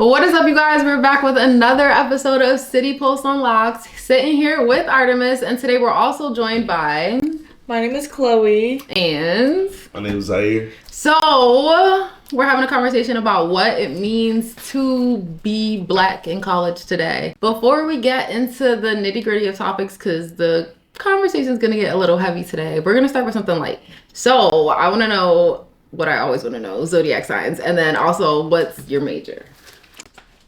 What is up, you guys? We're back with another episode of City Post Unlocked. Sitting here with Artemxs, and today we're also joined by... My name is Chloe. And... My name is Zaire. So, we're having a conversation about what it means to be black in college today. Before we get into the nitty-gritty of topics, because the conversation is going to get a little heavy today, we're going to start with something light. So, I want to know what I always want to know, zodiac signs, and then also, what's your major?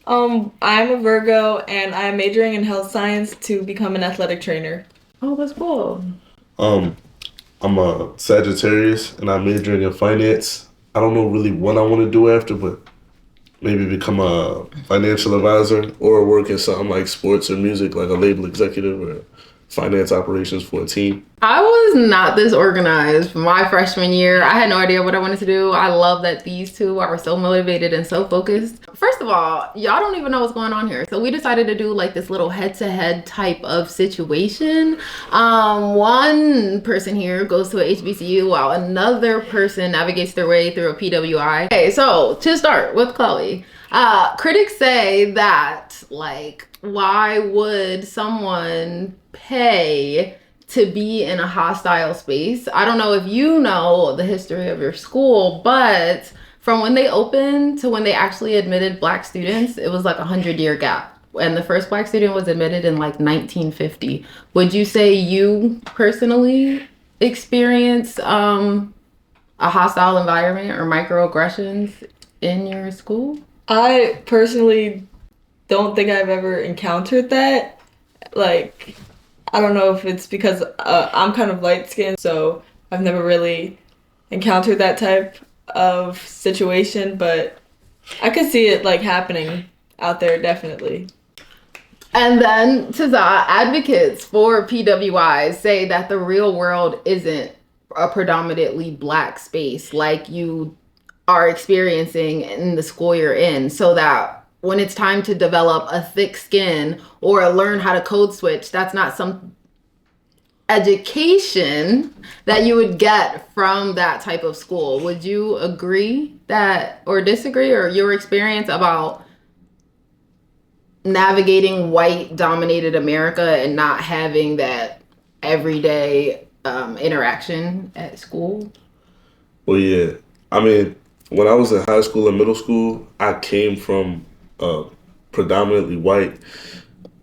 I'm a Virgo, and I'm majoring in health science to become an athletic trainer. Oh, that's cool. I'm a Sagittarius, and I'm majoring in finance. I don't know really what I want to do after, but maybe become a financial advisor or work in something like sports or music, like a label executive or finance operations for a team. I was not this organized my freshman year. I had no idea what I wanted to do. I love that these two are so motivated and so focused. First of all, y'all don't even know what's going on here. So we decided to do like this little head-to-head type of situation. One person here goes to a HBCU while another person navigates their way through a PWI. Okay, so to start with Chloe, critics say that like, why would someone pay to be in a hostile space? I don't know if you know the history of your school, but from when they opened to when they actually admitted black students, it was like a 100-year gap. And the first black student was admitted in like 1950. Would you say you personally experienced a hostile environment or microaggressions in your school? I personally don't think I've ever encountered that. Like, I don't know if it's because I'm kind of light-skinned, so I've never really encountered that type of situation, but I could see it like happening out there, definitely. And then Taza, advocates for PWIs say that the real world isn't a predominantly black space like you are experiencing in the school you're in, so that when it's time to develop a thick skin or learn how to code switch, that's not some education that you would get from that type of school. Would you agree that or disagree, or your experience about navigating white dominated America and not having that everyday interaction at school? Well, yeah. I mean, when I was in high school and middle school, I came from predominantly white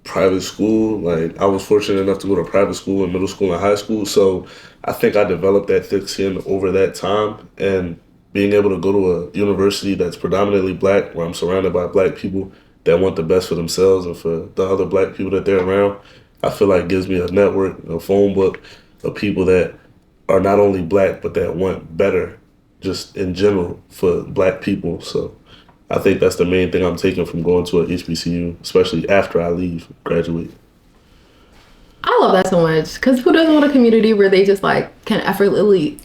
private school. Like, I was fortunate enough to go to private school in middle school and high school, so I think I developed that thick skin over that time. And being able to go to a university that's predominantly black, where I'm surrounded by black people that want the best for themselves and for the other black people that they're around, I feel like gives me a network, a phone book of people that are not only black but that want better just in general for black people. So I think that's the main thing I'm taking from going to a HBCU, especially after I graduate. I love that so much, because who doesn't want a community where they just like can effortlessly,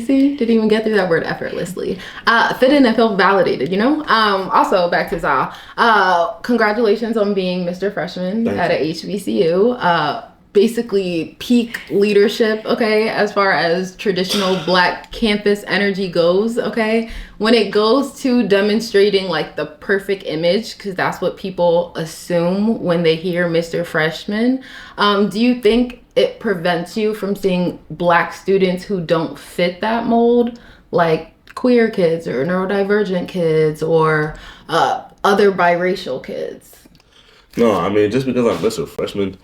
see, didn't even get through that word, effortlessly, fit in and feel validated, you know? Also, back to Za, congratulations on being Mr. Freshman at a HBCU. Basically peak leadership, okay, as far as traditional black campus energy goes, okay? When it goes to demonstrating like the perfect image, because that's what people assume when they hear Mr. Freshman, do you think it prevents you from seeing black students who don't fit that mold, like queer kids or neurodivergent kids or other biracial kids? No, I mean, just because I'm Mr. Freshman,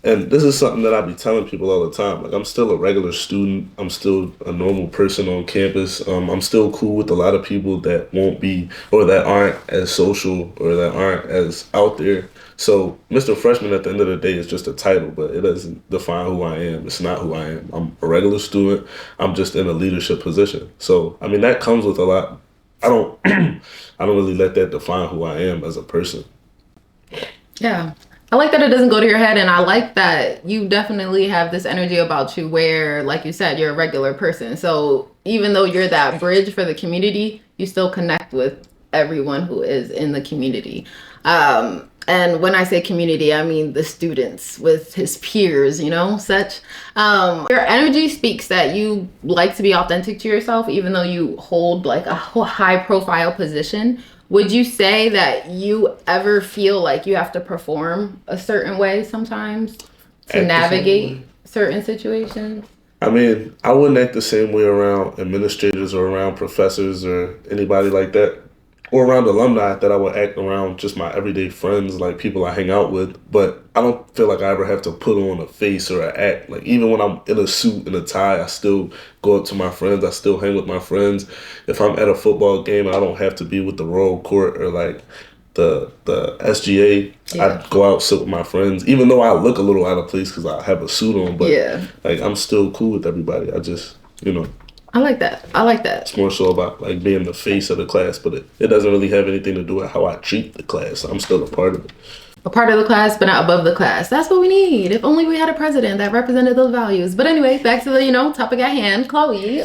and this is something that I be telling people all the time. Like, I'm still a regular student. I'm still a normal person on campus. I'm still cool with a lot of people that won't be, or that aren't as social, or that aren't as out there. So Mr. Freshman at the end of the day is just a title, but it doesn't define who I am. It's not who I am. I'm a regular student. I'm just in a leadership position. So, I mean, that comes with a lot. I don't really let that define who I am as a person. Yeah. I like that it doesn't go to your head, and I like that you definitely have this energy about you where, like you said, you're a regular person. So even though you're that bridge for the community, you still connect with everyone who is in the community. And when I say community, I mean the students with his peers, you know, such. Your energy speaks that you like to be authentic to yourself, even though you hold like a high profile position. Would you say that you ever feel like you have to perform a certain way sometimes to navigate certain situations? I mean, I wouldn't act the same way around administrators or around professors or anybody like that, or around alumni that I would act around just my everyday friends, like people I hang out with. But I don't feel like I ever have to put on a face or an act. Like even when I'm in a suit and a tie, I still go up to my friends. I still hang with my friends. If I'm at a football game, I don't have to be with the Royal Court or like the SGA. Yeah. I go out sit with my friends, even though I look a little out of place because I have a suit on. But like I'm still cool with everybody. I just I like that. it's more so about like being the face of the class, but it doesn't really have anything to do with how I treat the class. I'm still a part of it. A part of the class, but not above the class. That's what we need. If only we had a president that represented those values. But anyway, back to the, topic at hand. Chloe,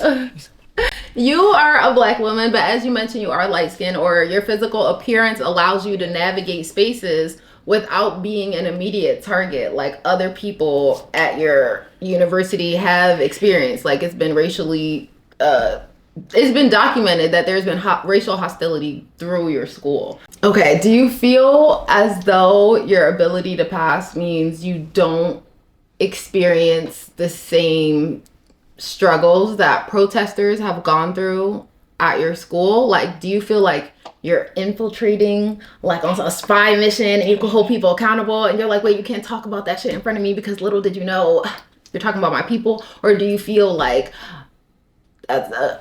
you are a Black woman, but as you mentioned, you are light-skinned, or your physical appearance allows you to navigate spaces without being an immediate target like other people at your university have experienced. Like it's been it's been documented that there's been racial hostility through your school. Okay, do you feel as though your ability to pass means you don't experience the same struggles that protesters have gone through at your school? Like, do you feel like you're infiltrating like on a spy mission and you can hold people accountable and you're like, wait, you can't talk about that shit in front of me because little did you know you're talking about my people? Or do you feel like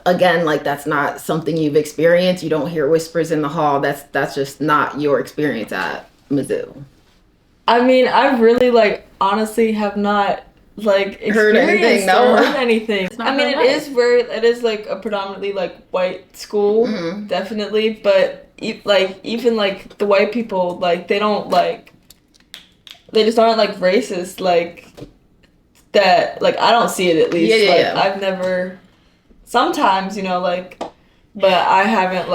again, like that's not something you've experienced? You don't hear whispers in the hall. That's just not your experience at Mizzou. I mean, I really honestly have not heard anything. No, heard anything. I mean, it is like a predominantly white school, definitely. But even the white people, they don't they just aren't racist that. I don't see it, at least. Yeah. I've never. Sometimes, but I haven't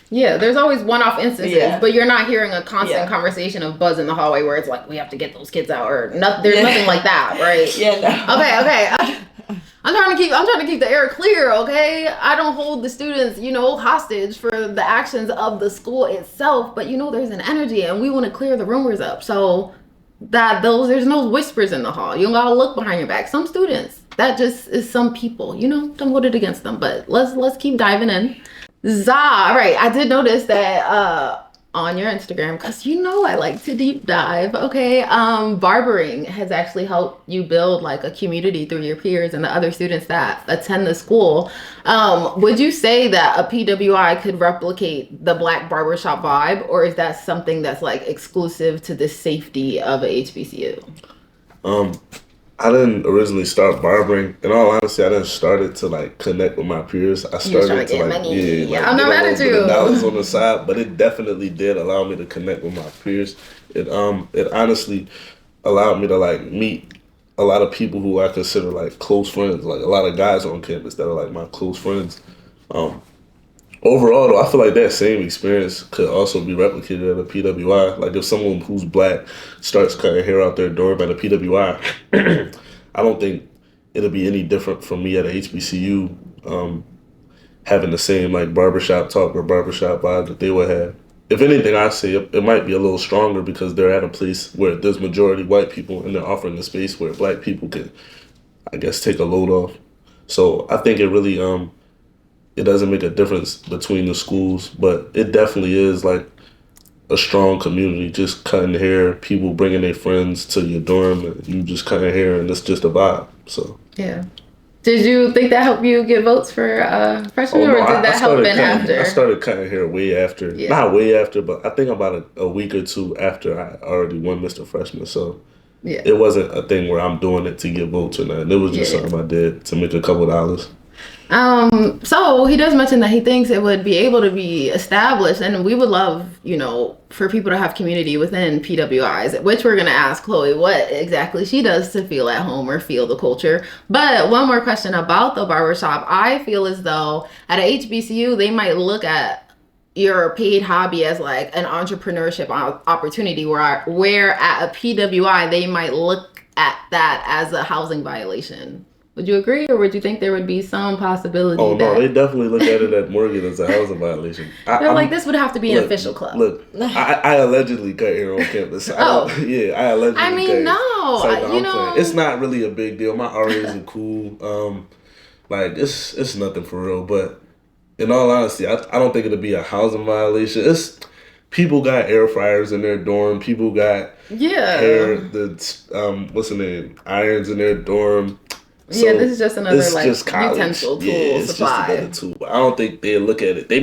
Yeah, there's always one-off instances, but you're not hearing a constant conversation of buzz in the hallway where it's like, we have to get those kids out, or there's nothing like that, right? Yeah, no. Okay. I'm trying to keep the air clear, okay? I don't hold the students, hostage for the actions of the school itself, but there's an energy and we want to clear the rumors up. So there's no whispers in the hall. You don't gotta look behind your back. Some students, that just is some people, don't hold it against them, but let's keep diving in. Zah, right. I did notice that on your Instagram, because I like to deep dive. Okay. Barbering has actually helped you build a community through your peers and the other students that attend the school. Would you say that a PWI could replicate the Black barbershop vibe, or is that something that's exclusive to the safety of a HBCU? I didn't originally start barbering. In all honesty, I didn't start it to connect with my peers. I started to money. I'm not mad at you. Dollars on the side, but it definitely did allow me to connect with my peers. It honestly allowed me to meet a lot of people who I consider close friends. A lot of guys on campus that are my close friends. Overall, though, I feel like that same experience could also be replicated at a PWI. If someone who's Black starts cutting hair out their dorm at a PWI, I don't think it'll be any different from me at a HBCU having the same barbershop talk or barbershop vibe that they would have. If anything, I say it might be a little stronger because they're at a place where there's majority white people and they're offering a space where Black people can, I guess, take a load off. So I think it really it doesn't make a difference between the schools, but it definitely is a strong community. Just cutting hair, people bringing their friends to your dorm, and you just cutting hair, and it's just a vibe. So yeah. Did you think that helped you get votes for freshmen, or did that help in after? I started cutting hair way after, not way after, but I think about a week or two after I already won Mr. Freshman. So it wasn't a thing where I'm doing it to get votes or nothing. It was just something I did to make a couple dollars. So he does mention that he thinks it would be able to be established, and we would love, for people to have community within PWIs, which we're going to ask Chloe what exactly she does to feel at home or feel the culture. But one more question about the barbershop. I feel as though at a HBCU, they might look at your paid hobby as an entrepreneurship opportunity, where at a PWI, they might look at that as a housing violation. Would you agree, or would you think there would be some possibility Oh no, that they definitely look at it at Morgan as a housing violation. they're like, this would have to be an Look, official club? Look, I allegedly cut hair on campus. Oh. I allegedly. I mean, no, I'm playing. It's not really a big deal. My RAs are cool. Like it's nothing for real. But in all honesty, I don't think it'll be a housing violation. It's people got air fryers in their dorm. People got hair. What's the name? Irons in their dorm. So this is just another utensil tool it's supply. just another tool. I don't think they look at it. They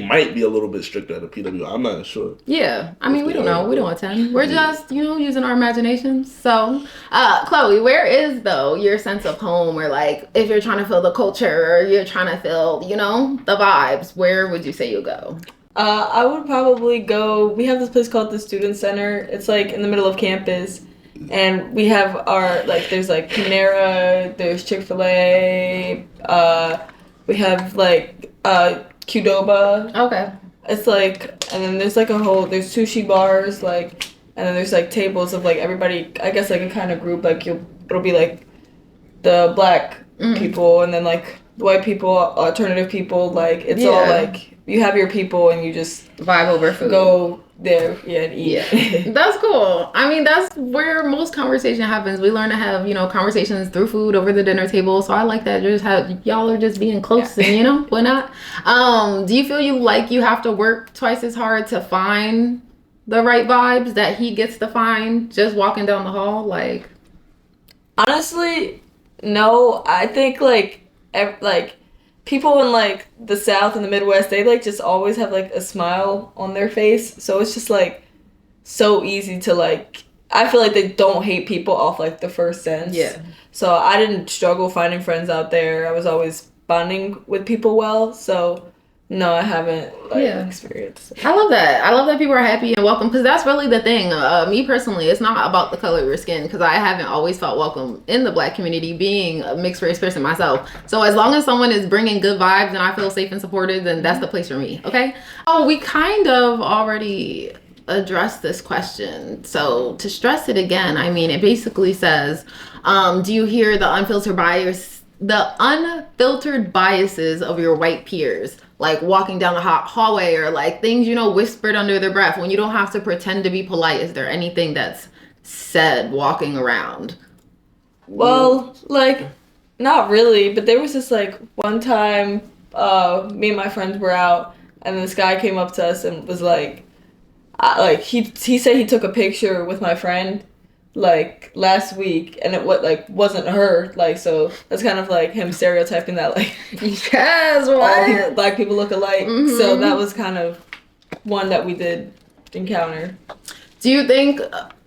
might be a little bit stricter at the PWI. I'm not sure. Yeah, I mean, we don't know. We don't attend. We're just, using our imaginations. So, Chloe, where is, though, your sense of home? Or, like, if you're trying to feel the culture or you're trying to feel, the vibes, where would you say you go? I would probably go, we have this place called the Student Center. It's, like, in the middle of campus. And we have our, like, there's, like, Panera, there's Chick-fil-A, we have, like, Qdoba. Okay. It's, like, and then there's, like, there's sushi bars, like, and then there's, like, tables of, like, everybody, I guess, like, a kind of group, like, it'll be, like, the black people, and then, like, the white people, alternative people, like, it's all, like, you have your people, and you just vibe over food. Go there, and eat. Yeah, that's cool. I mean, that's where most conversation happens. We learn to have, conversations through food over the dinner table. So I like that. Y'all are just being close, and why not? Do you feel you have to work twice as hard to find the right vibes that he gets to find just walking down the hall? Like, honestly, no. I think people in, like, the South and the Midwest, they, like, just always have, like, a smile on their face. So it's just, like, so easy to, like, I feel like they don't hate people off, like, the first sense. Yeah. So I didn't struggle finding friends out there. I was always bonding with people well. So, no, I haven't, experienced it. I love that. I love that people are happy and welcome, because that's really the thing. Me personally, it's not about the color of your skin, because I haven't always felt welcome in the black community, being a mixed race person myself. So as long as someone is bringing good vibes and I feel safe and supported, then that's the place for me. Okay. Oh, we kind of already addressed this question. So to stress it again, I mean, it basically says, do you hear the unfiltered biases of your white peers, like walking down the hallway, or like things, whispered under their breath when you don't have to pretend to be polite? Is there anything that's said walking around? Well, like, not really, but there was this, like, one time me and my friends were out, and this guy came up to us and was like, he said he took a picture with my friend, like, last week, and it wasn't her, like, so that's kind of like him stereotyping that, like, yes, all black people look alike. So that was kind of one that we did encounter. Do you think,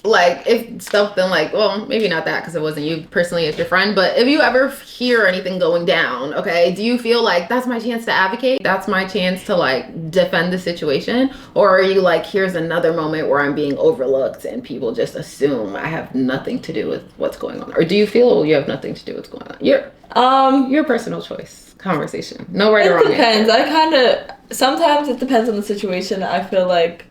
like, if something like, well, maybe not that, because it wasn't you personally, it's your friend, but if you ever hear anything going down, okay, do you feel like that's my chance to advocate? That's my chance to, like, defend the situation? Or are you like, here's another moment where I'm being overlooked and people just assume I have nothing to do with what's going on? Or do you feel you have nothing to do with what's going on? Your personal choice conversation. No right or wrong. It depends. Sometimes it depends on the situation. I feel like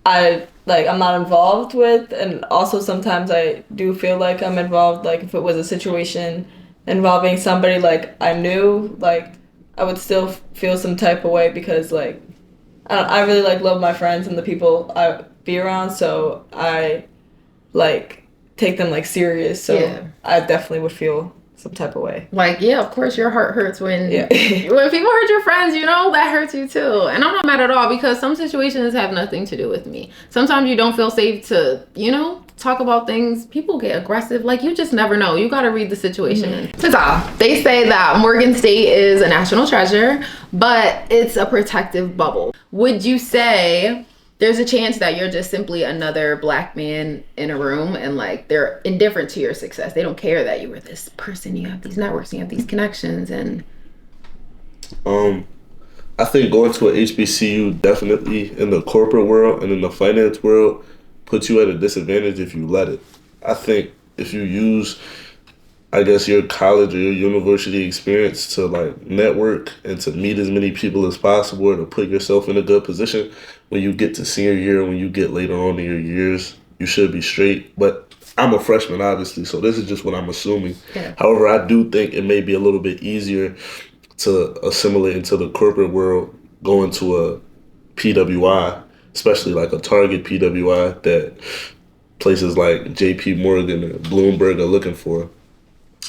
I'm not involved with, and also sometimes I do feel like I'm involved, like if it was a situation involving somebody like I knew, like I would still feel some type of way, because like I really like love my friends and the people I be around, so I like take them like serious, so I definitely would feel some type of way. Like, yeah, of course your heart hurts when when people hurt your friends, that hurts you too. And I'm not mad at all, because some situations have nothing to do with me. Sometimes you don't feel safe to, talk about things. People get aggressive. Like, you just never know. You got to read the situation. They say that Morgan State is a national treasure, but it's a protective bubble. Would you say there's a chance that you're just simply another black man in a room, and like they're indifferent to your success? They don't care that you were this person, you have these networks, you have these connections? And I think going to an HBCU definitely in the corporate world and in the finance world puts you at a disadvantage if you let it. I think if you use, I guess, your college or your university experience to like network and to meet as many people as possible, or to put yourself in a good position when you get to senior year, when you get later on in your years, you should be straight. But I'm a freshman, obviously, so this is just what I'm assuming. Yeah. However, I do think it may be a little bit easier to assimilate into the corporate world going to a PWI, especially like a Target PWI that places like J.P. Morgan and Bloomberg are looking for.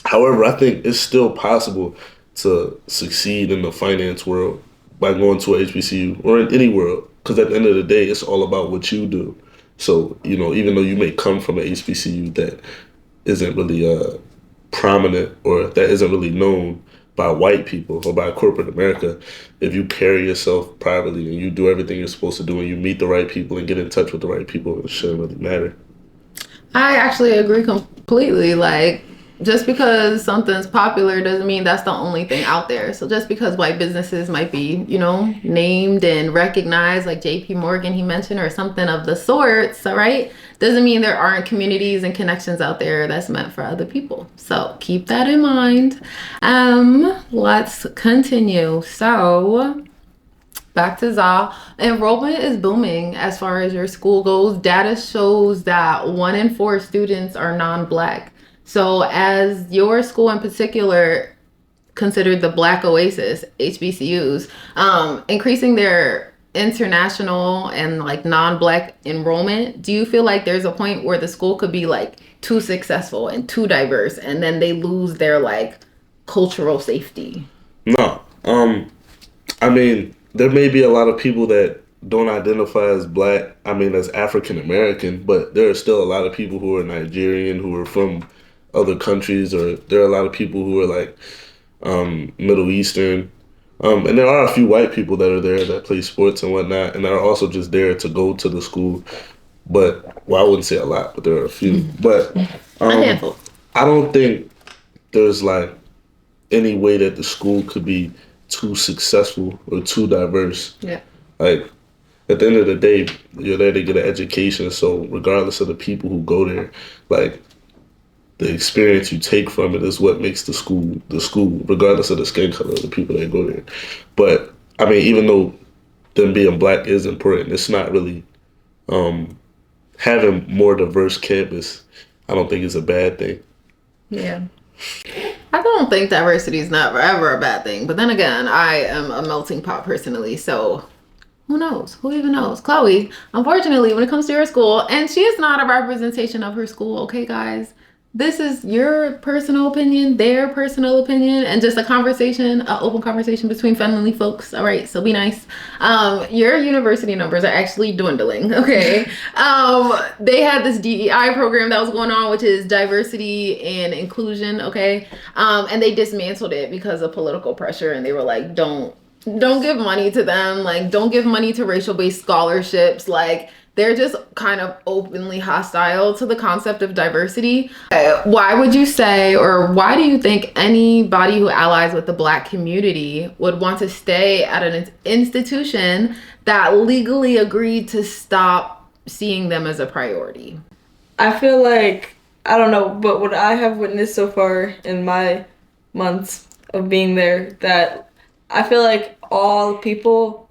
However, I think it's still possible to succeed in the finance world by going to a HBCU or in any world, because at the end of the day, it's all about what you do. So, even though you may come from an HBCU that isn't really prominent or that isn't really known by white people or by corporate America, if you carry yourself privately and you do everything you're supposed to do and you meet the right people and get in touch with the right people, it shouldn't really matter. I actually agree completely. Like, just because something's popular doesn't mean that's the only thing out there. So just because white businesses might be, named and recognized, like JP Morgan he mentioned, or something of the sorts, all right, doesn't mean there aren't communities and connections out there that's meant for other people. So keep that in mind. Let's continue. So back to Zaire. Enrollment is booming as far as your school goes. Data shows that 1 in 4 students are non-Black. So as your school in particular considered the Black Oasis, HBCUs, increasing their international and like non-Black enrollment, do you feel like there's a point where the school could be like too successful and too diverse and then they lose their like cultural safety? No. I mean, there may be a lot of people that don't identify as Black, as African American, but there are still a lot of people who are Nigerian, who are from other countries, or there are a lot of people who are like Middle Eastern. And there are a few white people that are there that play sports and whatnot, and are also just there to go to the school. But, I wouldn't say a lot, but there are a few. But A handful. I don't think there's like any way that the school could be too successful or too diverse. Yeah. Like, at the end of the day, you're there to get an education. So regardless of the people who go there, like, the experience you take from it is what makes the school, regardless of the skin color of the people that go there. But, even though them being Black is important, it's not really, having more diverse campus, I don't think is a bad thing. Yeah. I don't think diversity is never ever a bad thing. But then again, I am a melting pot personally. So who knows? Who even knows? Chloe, unfortunately, when it comes to your school, and she is not a representation of her school, okay, guys? This is your personal opinion, their personal opinion, and just a conversation, an open conversation between friendly folks. All right, so be nice. Your university numbers are actually dwindling, okay? They had this DEI program that was going on, which is diversity and inclusion, okay? And they dismantled it because of political pressure, and they were like, don't give money to them. Like, don't give money to racial-based scholarships. Like, they're just kind of openly hostile to the concept of diversity. Why would you say, or why do you think anybody who allies with the Black community would want to stay at an institution that legally agreed to stop seeing them as a priority? I feel like, I don't know, but what I have witnessed so far in my months of being there, that I feel like all people,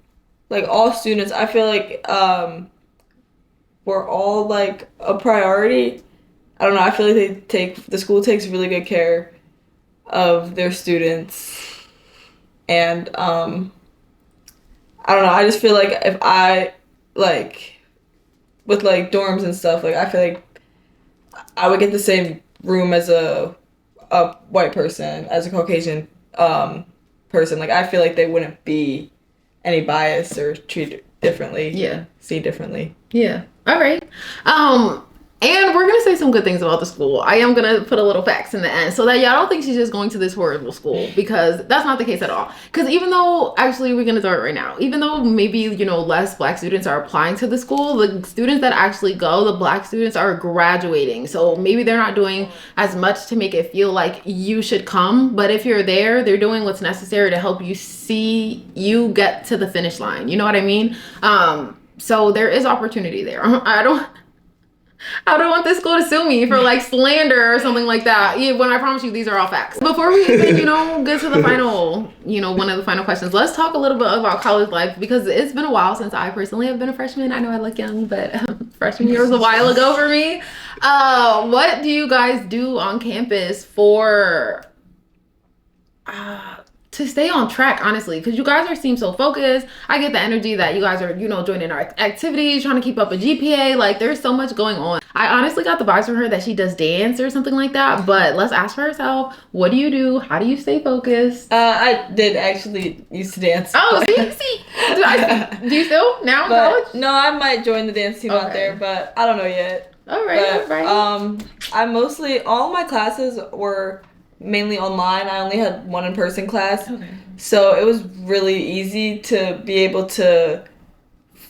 like all students, I feel like we're all like a priority. I don't know, I feel like the school takes really good care of their students. And I don't know, I just feel like if I, like, with like dorms and stuff, like I feel like I would get the same room as a white person, as a Caucasian person. Like, I feel like they wouldn't be any bias or treated differently. Yeah. See differently. Yeah. All right. And we're going to say some good things about the school. I am going to put a little facts in the end so that y'all don't think she's just going to this horrible school, because that's not the case at all. Because even though, actually, we're going to start right now, even though maybe, less Black students are applying to the school, the students that actually go, the Black students are graduating. So maybe they're not doing as much to make it feel like you should come. But if you're there, they're doing what's necessary to help you see you get to the finish line. You know what I mean? So there is opportunity there. I don't want this school to sue me for like slander or something like that. Yeah, when I promise you, these are all facts. Before we even, get to the final, one of the final questions, let's talk a little bit about college life, because it's been a while since I personally have been a freshman. I know I look young, but Freshman year was a while ago for me. What do you guys do on campus for to stay on track, honestly? Because you guys seem so focused. I get the energy that you guys are, joining our activities, trying to keep up a GPA. Like, there's so much going on. I honestly got the vibes from her that she does dance or something like that. But let's ask her herself. What do you do? How do you stay focused? I did actually used to dance. Oh, see. Do you still now in college? No, I might join the dance team out there, but I don't know yet. All right. I mostly, all my classes were mainly online. I only had one in-person class. Okay. So it was really easy to be able to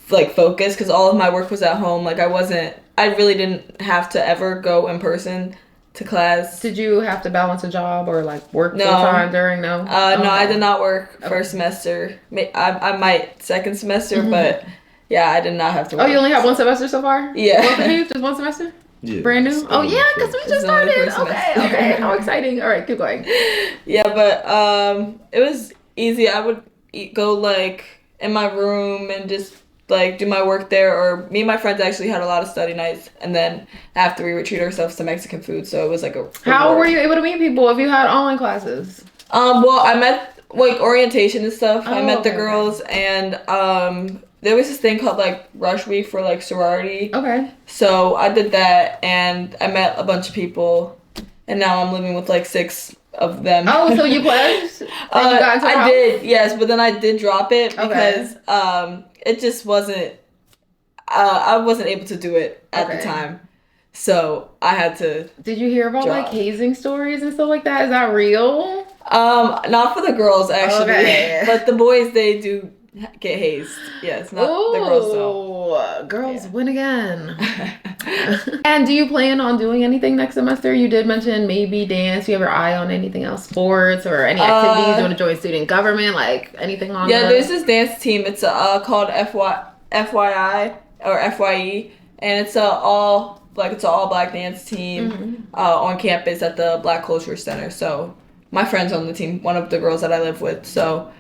like focus because all of my work was at home. Like I really didn't have to ever go in person to class. Did you have to balance a job or like work full time during? No, I did not work first semester. I might second semester, but yeah, I did not have to work. Oh, you only have one semester so far? Yeah. Both of you? Just one semester? Yeah. Brand new? Oh yeah, because we just started. Okay. How exciting. All right, keep going. Yeah, but it was easy. I would go like in my room and just like do my work there, or me and my friends actually had a lot of study nights, and then after we would treat ourselves to Mexican food, so it was like a How were you able to meet people if you had online classes? Well, I met like orientation and stuff. I met the girls, and there was this thing called like Rush Week for like sorority. Okay. So I did that, and I met a bunch of people, and now I'm living with like 6 of them. Oh, so you pledged? I did, yes, but then I did drop it because it just wasn't. I wasn't able to do it at the time, so I had to. Did you hear about like hazing stories and stuff like that? Is that real? Not for the girls actually, but the boys, they do get hazed. Yes, not the girls don't. Girls win again. And do you plan on doing anything next semester? You did mention maybe dance. You have your eye on anything else? Sports or any activities? You want to join student government? Like anything on that? There's this dance team. It's called FYI or FYE, and it's an all black dance team on campus at the Black Culture Center. So my friend's on the team, one of the girls that I live with. So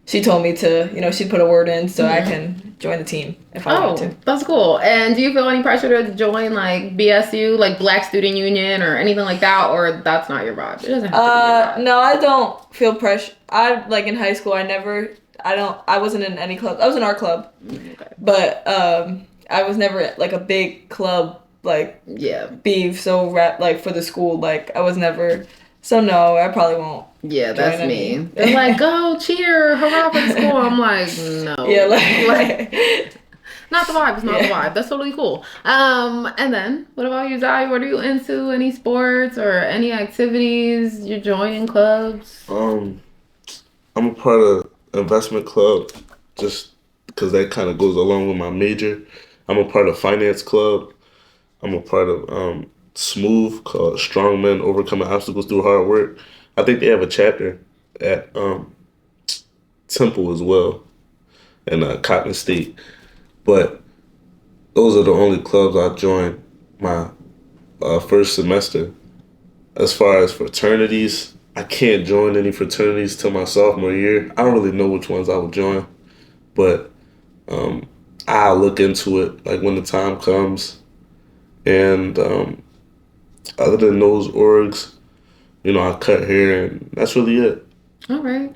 she told me to, she'd put a word in so I can join the team if I want to. That's cool. And do you feel any pressure to join like BSU, like Black Student Union or anything like that, or that's not your vibe? It doesn't have to be your vibe. No, I don't feel pressure. I like in high school, I wasn't in any club. I was in art club, but I was never like a big club beef. So like for the school, like I was never. So no, I probably won't. Yeah, that's me. They're like, go cheer, hurrah for the school. I'm like, no. Yeah, like not the vibe. It's not the vibe. That's totally cool. And then what about you, Zaire? What are you into? Any sports or any activities? You're joining clubs? I'm a part of investment club, just because that kind of goes along with my major. I'm a part of finance club. I'm a part of Smooth, called Strong Men Overcoming Obstacles Through Hard Work. I think they have a chapter at Temple as well, and Cotton State. But those are the only clubs I joined my first semester. As far as fraternities, I can't join any fraternities till my sophomore year. I don't really know which ones I would join, but I'll look into it like when the time comes. And other than those orgs, I cut hair, and that's really it. All right.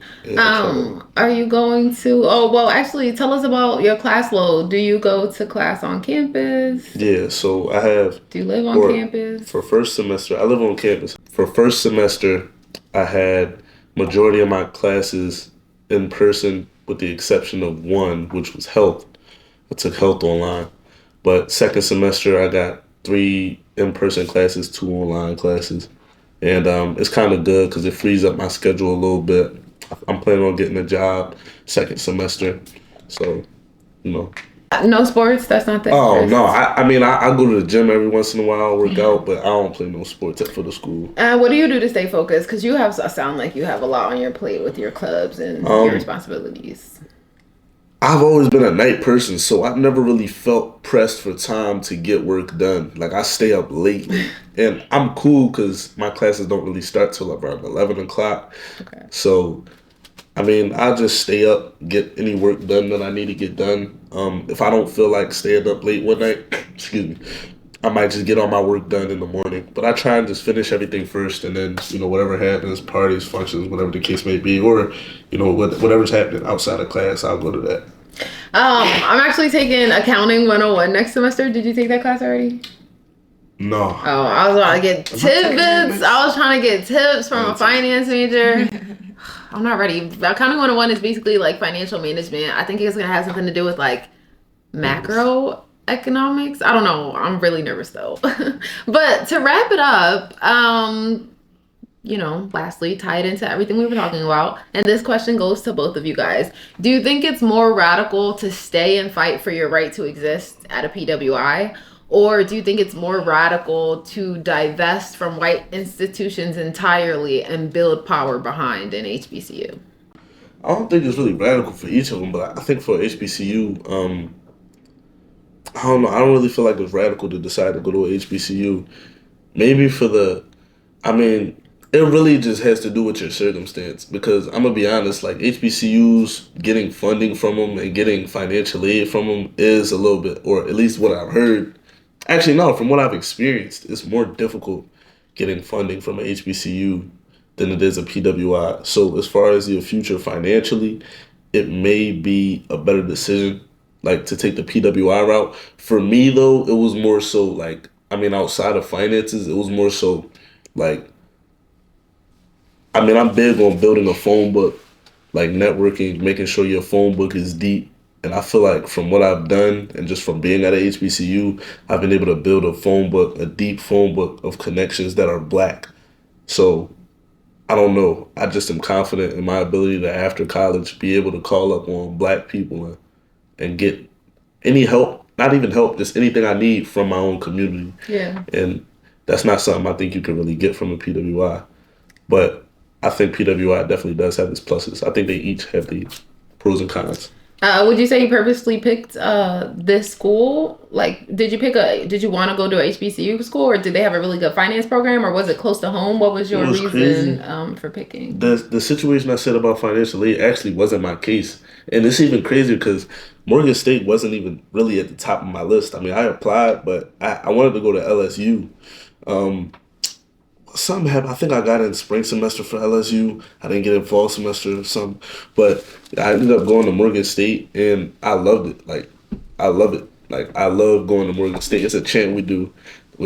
Are you going to? Oh, well, actually, tell us about your class load. Do you go to class on campus? Yeah. So I have. Do you live on campus? For first semester, I live on campus. For first semester, I had majority of my classes in person, with the exception of one, which was health. I took health online. But second semester, I got 3 in-person classes, 2 online classes. And it's kind of good because it frees up my schedule a little bit. I'm planning on getting a job second semester. So, No sports? That's not the Oh, no. I mean, I go to the gym every once in a while, work out, but I don't play no sports except for the school. What do you do to stay focused? Because you sound like you have a lot on your plate with your clubs and your responsibilities. I've always been a night person, so I've never really felt pressed for time to get work done. Like, I stay up late, and I'm cool because my classes don't really start till around 11 o'clock. Okay. So I mean, I just stay up, get any work done that I need to get done. If I don't feel like staying up late one night, excuse me, I might just get all my work done in the morning. But I try and just finish everything first, and then whatever happens, parties, functions, whatever the case may be, or whatever's happening outside of class, I'll go to that. I'm actually taking Accounting 101 next semester. Did you take that class already? No. Oh, I was trying to get tidbits. I was trying to get tips from a finance major. I'm not ready. Accounting 101 is basically like financial management. I think it's going to have something to do with like macroeconomics. I don't know. I'm really nervous though. But to wrap it up, lastly, tie it into everything we were talking about. And this question goes to both of you guys. Do you think it's more radical to stay and fight for your right to exist at a PWI? Or do you think it's more radical to divest from white institutions entirely and build power behind an HBCU? I don't think it's really radical for each of them, but I think for HBCU, I don't know. I don't really feel like it's radical to decide to go to a HBCU. Maybe it really just has to do with your circumstance, because I'm going to be honest, like HBCUs, getting funding from them and getting financial aid from them is a little bit, or at least what I've heard. Actually, no, from what I've experienced, it's more difficult getting funding from an HBCU than it is a PWI. So as far as your future financially, it may be a better decision, like to take the PWI route. For me, though, it was more so like, outside of finances, it was more so like, I'm big on building a phone book, like networking, making sure your phone book is deep. And I feel like from what I've done and just from being at a HBCU, I've been able to build a deep phone book of connections that are Black. So I don't know. I just am confident in my ability to, after college, be able to call up on Black people and get any help, not even help, just anything I need from my own community. Yeah. And that's not something I think you can really get from a PWI. But I think PWI definitely does have its pluses. I think they each have the pros and cons. Would you say you purposely picked this school? Like, did you want to go to a HBCU school, or did they have a really good finance program, or was it close to home? What was your reason for picking? The situation I said about financial aid actually wasn't my case. And it's even crazier because Morgan State wasn't even really at the top of my list. I applied, but I wanted to go to LSU. Something happened. I think I got in spring semester for LSU. I didn't get in fall semester or something. But I ended up going to Morgan State, and I loved it. Like, I love it. Like, I love going to Morgan State. It's a chant we do. I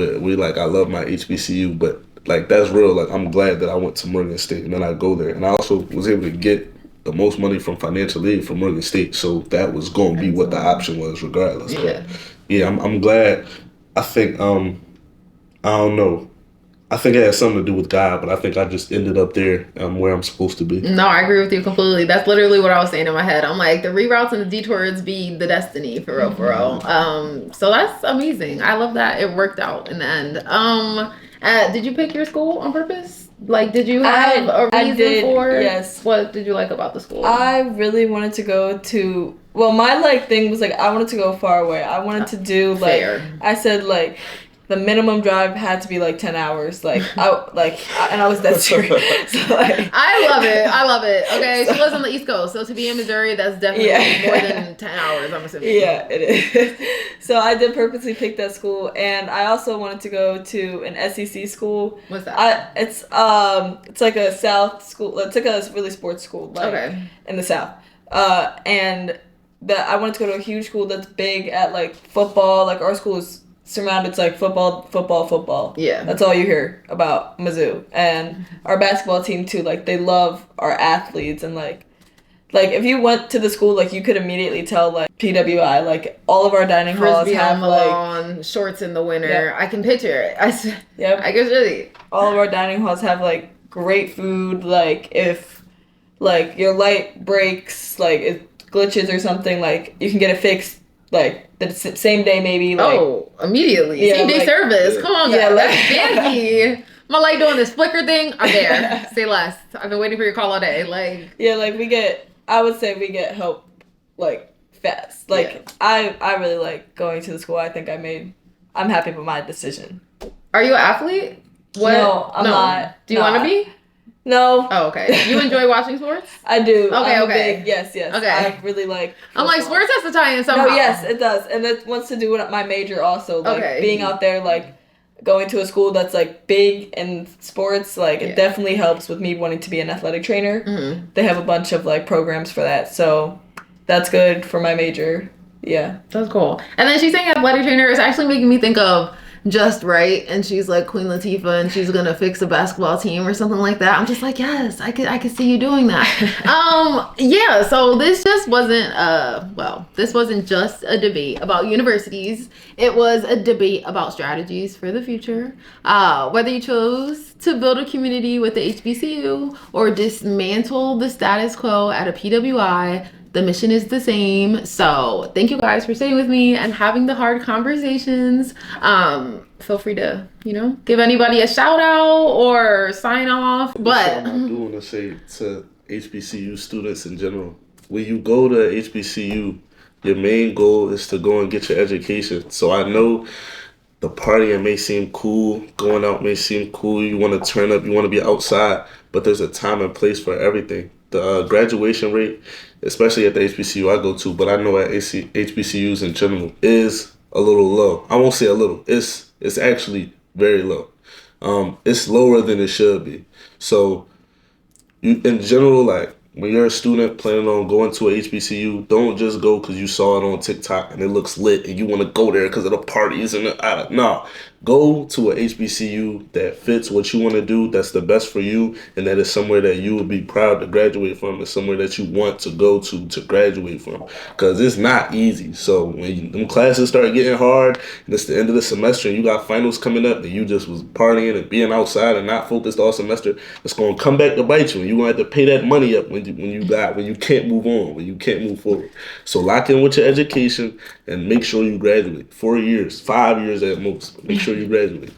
love my HBCU, but, like, that's real. Like, I'm glad that I went to Morgan State, and then I go there. And I also was able to get the most money from financial aid from Morgan State, so that was going to be what the option was regardless. Yeah. But, yeah, I'm glad. I think, I don't know. I think it has something to do with God, but I think I just ended up there where I'm supposed to be. No, I agree with you completely. That's literally what I was saying in my head. I'm like, the reroutes and the detours be the destiny, for real, for real. So that's amazing. I love that it worked out in the end. Did you pick your school on purpose? Like, did you have a reason for? Yes. What did you like about the school? I really wanted to go to. Well, my thing was I wanted to go far away. I wanted to do Fair. I said the minimum drive had to be 10 hours. And I was that serious. So, I love it. Okay, she lives on the East Coast, so to be in Missouri, that's definitely more than 10 hours, I'm assuming. Yeah, it is. So I did purposely pick that school, and I also wanted to go to an SEC school. What's that? It's like a South school. It's like a really sports school, in the South. And I wanted to go to a huge school that's big at football. Our school is surrounded, it's football. Yeah. That's all you hear about Mizzou. And our basketball team too, they love our athletes, and if you went to the school, you could immediately tell PWI, all of our dining halls Frisbee have on the lawn, shorts in the winter. Yep. I can picture it. Yep. I guess really. All of our dining halls have great food. If your light breaks, it glitches or something, you can get it fixed the same day maybe. Immediately. Yeah, same day service. Come on, guys. That's fancy. My light doing this flicker thing. I'm there. Say less. I've been waiting for your call all day. I would say we get help fast. I really like going to the school. I think I'm happy with my decision. Are you an athlete? No, I'm not. Do you want to be? No. Oh, okay. You enjoy watching sports? I do. Okay, I'm okay. Big, yes. Okay. I really like I'm like, football. sports has to tie in somehow. No, yes, it does. And it wants to do with my major also. Like, Okay. being out there, like, going to a school that's, like, big in sports, like, it definitely helps with me wanting to be an athletic trainer. Mm-hmm. They have a bunch of, like, programs for that. So that's good for my major. Yeah. That's cool. And then she's saying athletic trainer is actually making me think of Just Right, and she's like Queen Latifah, and she's gonna fix a basketball team or something like that. I'm just like, yes, I could see you doing that. Yeah. So this just wasn't this wasn't just a debate about universities. It was a debate about strategies for the future. Whether you chose to build a community with the HBCU or dismantle the status quo at a PWI. The mission is the same. So thank you guys for staying with me and having the hard conversations. Feel free to, give anybody a shout out or sign off. But I do want to say to HBCU students in general, when you go to HBCU, your main goal is to go and get your education. So I know the partying may seem cool, going out may seem cool, you want to turn up, you want to be outside, but there's a time and place for everything. The graduation rate, especially at the HBCU I go to, but I know at HBCUs in general, is a little low. I won't say a little. It's actually very low. It's lower than it should be. So, in general, like, when you're a student planning on going to a HBCU, don't just go because you saw it on TikTok and it looks lit and you want to go there because of the parties and no. Go to a HBCU that fits what you want to do, that's the best for you, and that is somewhere that you will be proud to graduate from, and somewhere that you want to go to graduate from. Because it's not easy. So when them classes start getting hard and it's the end of the semester and you got finals coming up and you just was partying and being outside and not focused all semester, it's going to come back to bite you, and you're going to have to pay that money up when you can't move on, when you can't move forward. So lock in with your education and make sure you graduate. 4 years, 5 years at most. Make sure you graduate.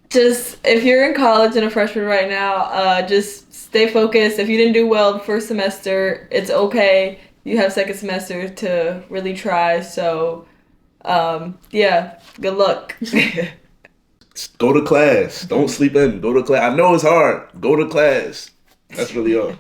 Just, if you're in college and a freshman right now, just stay focused. If you didn't do well the first semester, it's okay. You have second semester to really try. So, good luck. Go to class. Don't sleep in. Go to class. I know it's hard. Go to class. That's really all.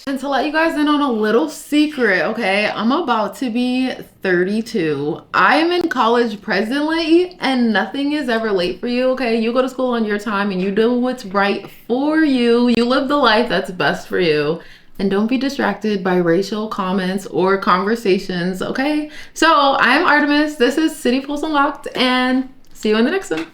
And to let you guys in on a little secret, okay, I'm about to be 32. I am in college presently, and nothing is ever late for you, okay? You go to school on your time, and you do what's right for you. You live the life that's best for you. And don't be distracted by racial comments or conversations, okay? So I'm Artemis. This is City Pulse Unlocked, and see you in the next one.